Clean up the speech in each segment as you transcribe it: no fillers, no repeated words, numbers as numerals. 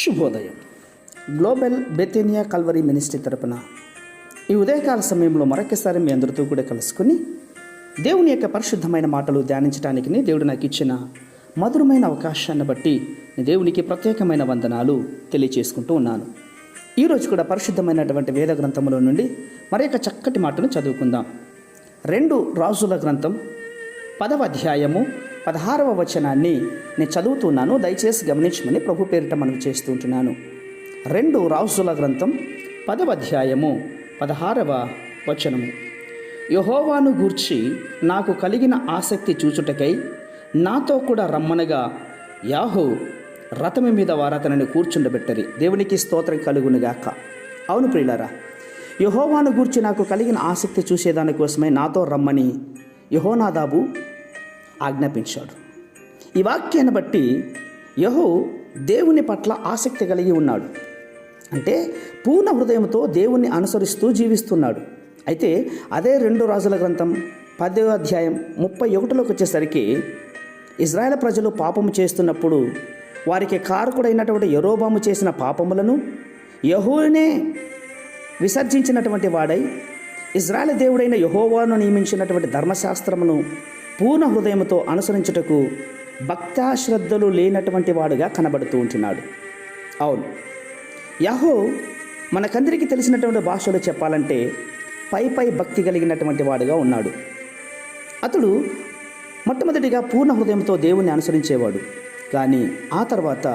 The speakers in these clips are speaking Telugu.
శుభోదయం. గ్లోబల్ బెతేనియా కల్వరీ మినిస్ట్రీ తరపున ఈ ఉదయకాల సమయంలో మరొకసారి మీ అందరితో కూడా కలుసుకుని దేవుని యొక్క పరిశుద్ధమైన మాటలు ధ్యానించడానికి దేవుడు నాకు ఇచ్చిన మధురమైన అవకాశాన్ని బట్టి దేవునికి ప్రత్యేకమైన వందనాలు తెలియచేసుకుంటూ ఉన్నాను. ఈరోజు కూడా పరిశుద్ధమైనటువంటి వేద గ్రంథముల నుండి మరొక చక్కటి మాటను చదువుకుందాం. 2 రాజుల గ్రంథం 10వ అధ్యాయము 16వ వచనాన్ని నేను చదువుతున్నాను. దయచేసి గమనించమని ప్రభు పేరిట మనం చేస్తూ ఉంటున్నాను. 2 రాజుల గ్రంథం 10వ అధ్యాయము 16వ వచనము. యెహోవాను గూర్చి నాకు కలిగిన ఆసక్తి చూచుటకై నాతో కూడా రమ్మనగా యాహూ రథము మీద వారతనని కూర్చుండబెట్టరి. దేవునికి స్తోత్రం కలుగునుగాక. అవును ప్రియులారా, యెహోవాను గూర్చి నాకు కలిగిన ఆసక్తి చూసేదానికోసమై నాతో రమ్మని యెహోనాదాబు ఆజ్ఞాపించాడు. ఈ వాక్యాన్ని బట్టి యెహూ దేవుని పట్ల ఆసక్తి కలిగి ఉన్నాడు. అంటే పూర్ణ హృదయంతో దేవుణ్ణి అనుసరిస్తూ జీవిస్తున్నాడు. అయితే అదే 2 రాజుల గ్రంథం 10వ అధ్యాయం 31లోకి వచ్చేసరికి ఇజ్రాయేల్ ప్రజలు పాపము చేస్తున్నప్పుడు వారికి కారకుడైనటువంటి యెరోబాము చేసిన పాపములను యెహోవానే విసర్జించినటువంటి వాడై ఇజ్రాయేల్ దేవుడైన యెహోవాను నియమించినటువంటి ధర్మశాస్త్రమును పూర్ణ హృదయంతో అనుసరించుటకు భక్తాశ్రద్ధలు లేనటువంటి వాడుగా కనబడుతూ ఉంటున్నాడు. అవును, యెహూ మనకందరికీ తెలిసినటువంటి భాషలో చెప్పాలంటే పై భక్తి కలిగినటువంటి వాడుగా ఉన్నాడు. అతడు మొట్టమొదటిగా పూర్ణ హృదయంతో దేవుణ్ణి అనుసరించేవాడు. కానీ ఆ తర్వాత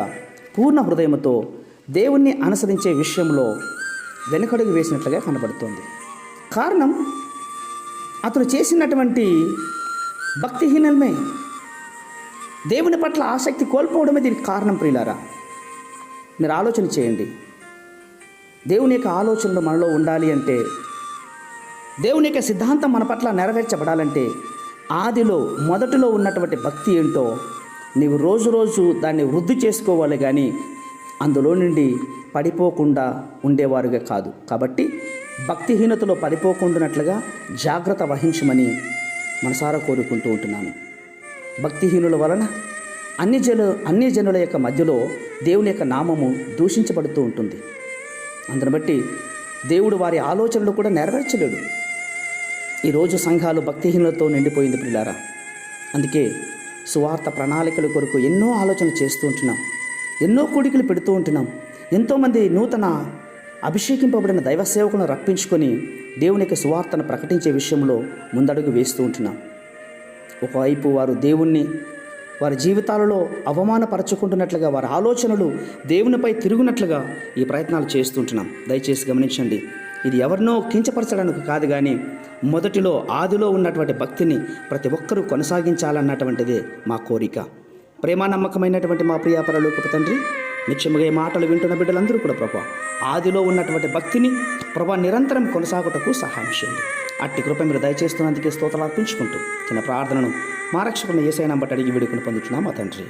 పూర్ణ హృదయంతో దేవుణ్ణి అనుసరించే విషయంలో వెనుకడుగు వేసినట్లుగా కనబడుతోంది. కారణం అతను చేసినటువంటి భక్తిహీనమే, దేవుని పట్ల ఆసక్తి కోల్పోవడమే దీనికి కారణం. ప్రియులారా, మీరు ఆలోచన చేయండి. దేవుని యొక్క ఆలోచనలు మనలో ఉండాలి అంటే, దేవుని యొక్క సిద్ధాంతం మన పట్ల నెరవేర్చబడాలంటే ఆదిలో మొదటిలో ఉన్నటువంటి భక్తి ఏంటో నీవు రోజు దాన్ని వృద్ధి చేసుకోవాలి, కానీ అందులో నుండి పడిపోకుండా ఉండేవారుగా కాదు. కాబట్టి భక్తిహీనతలో పడిపోకుండానట్లుగా జాగ్రత్త వహించమని మనసారా కోరుకుంటూ ఉంటున్నాను. భక్తిహీనుల వలన అన్ని జనుల యొక్క మధ్యలో దేవుని యొక్క నామము దూషించబడుతూ ఉంటుంది. అందుని బట్టి దేవుడు వారి ఆలోచనలు కూడా నెరవేర్చలేడు. ఈరోజు సంఘాలు భక్తిహీనతతో నిండిపోయింది ప్రియులారా. అందుకే సువార్త ప్రణాళికల కొరకు ఎన్నో ఆలోచనలు చేస్తూ ఉంటున్నాం, ఎన్నో కూడికలు పెడుతూ ఉంటున్నాం. ఎంతోమంది నూతన అభిషేకింపబడిన దైవ సేవకులను రప్పించుకొని దేవుని యొక్క సువార్తను ప్రకటించే విషయంలో ముందడుగు వేస్తూ ఉంటున్నాం. ఒకవైపు వారు దేవుణ్ణి వారి జీవితాలలో అవమానపరచుకుంటున్నట్లుగా, వారి ఆలోచనలు దేవునిపై తిరుగునట్లుగా ఈ ప్రయత్నాలు చేస్తుంటున్నాం. దయచేసి గమనించండి. ఇది ఎవరినో కించపరచడానికి కాదు, కానీ మొదటిలో ఆదిలో ఉన్నటువంటి భక్తిని ప్రతి ఒక్కరూ కొనసాగించాలన్నటువంటిదే మా కోరిక. ప్రేమానమ్మకమైనటువంటి మా ప్రియ పరలోకపు తండ్రి, నిత్యముగా ఈ మాటలు వింటున్న బిడ్డలందరూ కూడా ప్రభా ఆదిలో ఉన్నటువంటి భక్తిని ప్రభా నిరంతరం కొనసాగుటకు సహాయం చేయండి. అట్టి కృప మీరు దయచేస్తున్నందుకే స్తోత్రాలు అర్పించుకుంటూ చిన్న ప్రార్థనను మా రక్షకుని యేసయ్య నామమున అడిగి వేడుకొని పొందుతున్నాం మా తండ్రి.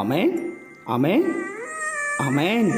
ఆమేన్, ఆమేన్, ఆమేన్.